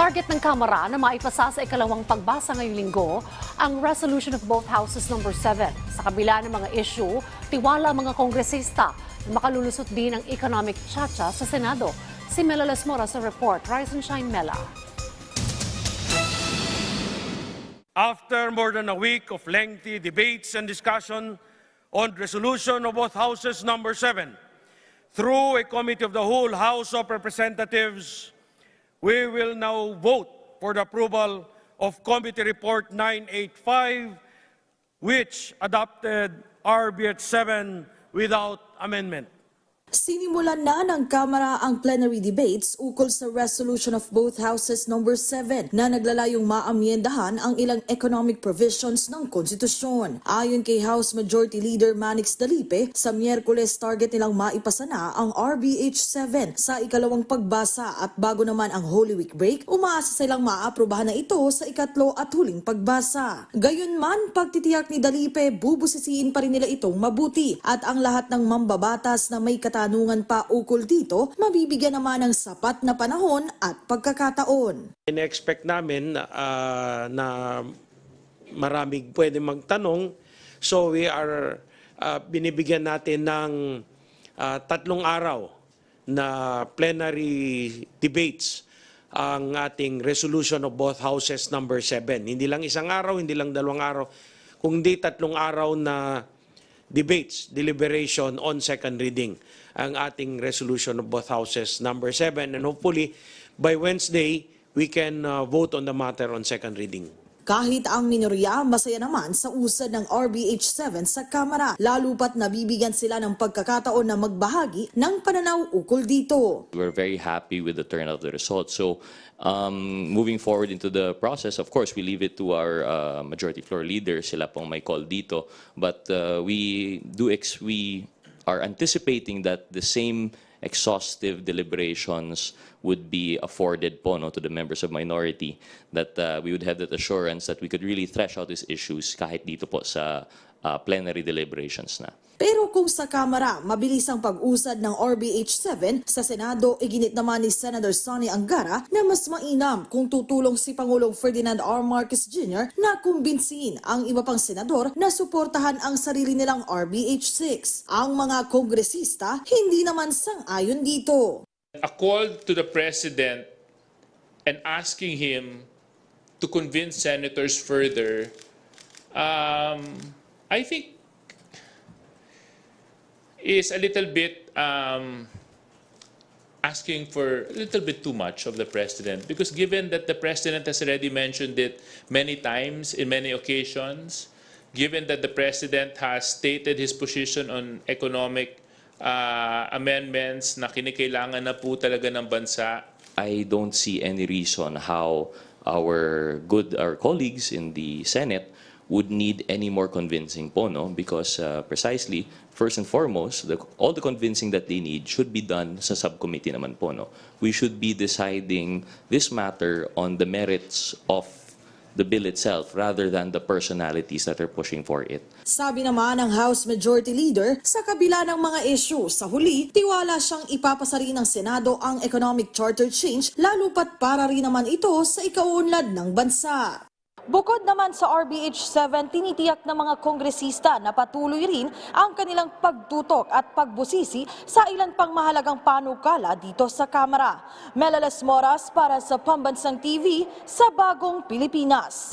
Target ng Kamara na maipasa sa ikalawang pagbasa ngayong linggo ang Resolution of both Houses No. 7. Sa kabila ng mga issue, tiwala mga kongresista na makalulusot din ang economic tsa-tsa sa Senado. Si Mela Lesmora sa report. Rise and shine, Mela. After more than a week of lengthy debates and discussion on resolution of both Houses No. 7, through a committee of the whole House of Representatives, we will now vote for the approval of Committee Report 985, which adopted RBH 7 without amendment. Sinimulan na ng Kamara ang plenary debates ukol sa resolution of both houses No. 7 na naglalayong maamyendahan ang ilang economic provisions ng konstitusyon. Ayon kay House Majority Leader Manix Dalipe, sa Miyerkules target nilang maipasa na ang RBH 7 sa ikalawang pagbasa at bago naman ang Holy Week break, umaasa silang maaprubahan na ito sa ikatlo at huling pagbasa. Gayunman, pagtitiyak ni Dalipe, bubusisiin pa rin nila itong mabuti at ang lahat ng mambabatas na may katanungan pa ukol dito, mabibigyan naman ng sapat na panahon at pagkakataon. In-expect namin na maraming pwede magtanong, so we are binibigyan natin ng 3 araw na plenary debates ang ating resolution of both houses No. 7. Hindi lang 1 araw, hindi lang 2 araw, kundi 3 araw na debates, deliberation on second reading ang ating resolution of both houses No. 7, and hopefully by Wednesday we can vote on the matter on second reading. Kahit ang minorya, masaya naman sa usad ng RBH 7 sa Kamara, lalo pat nabibigyan sila ng pagkakataon na magbahagi ng pananaw ukol dito. We're very happy with the turnout of the results. So moving forward into the process, of course, we leave it to our majority floor leader, sila pong may call dito. But we are anticipating that the same exhaustive deliberations would be afforded po to the members of minority, that we would have that assurance that we could really thresh out these issues kahit dito po sa plenary deliberations na. Pero kung sa Kamara, mabilis ang pag-usad ng RBH 7, sa Senado, iginit naman ni Senator Sonny Angara na mas mainam kung tutulong si Pangulong Ferdinand R. Marcos Jr. na kumbinsihin ang iba pang senador na suportahan ang sarili nilang RBH 6. Ang mga kongresista hindi naman sang-ayon dito. A call to the President and asking him to convince senators further, I think is a little bit asking for a little bit too much of the President, because given that the President has already mentioned it many times in many occasions, given that the President has stated his position on economic amendments na kinikailangan na po talaga ng bansa. I don't see any reason how our colleagues in the Senate would need any more convincing po, because precisely, first and foremost, all the convincing that they need should be done sa subcommittee naman po. We should be deciding this matter on the merits of the bill itself rather than the personalities that are pushing for it. Sabi naman ng House Majority Leader, sa kabila ng mga issue, sa huli, tiwala siyang ipapasa rin ng Senado ang economic charter change, lalo pat para rin naman ito sa ikauunlad ng bansa. Bukod naman sa RBH 7, tinitiyak ng mga kongresista na patuloy rin ang kanilang pagtutok at pagbusisi sa ilan pang mahalagang panukala dito sa Kamara. Mela Lesmora para sa Pambansang TV sa Bagong Pilipinas.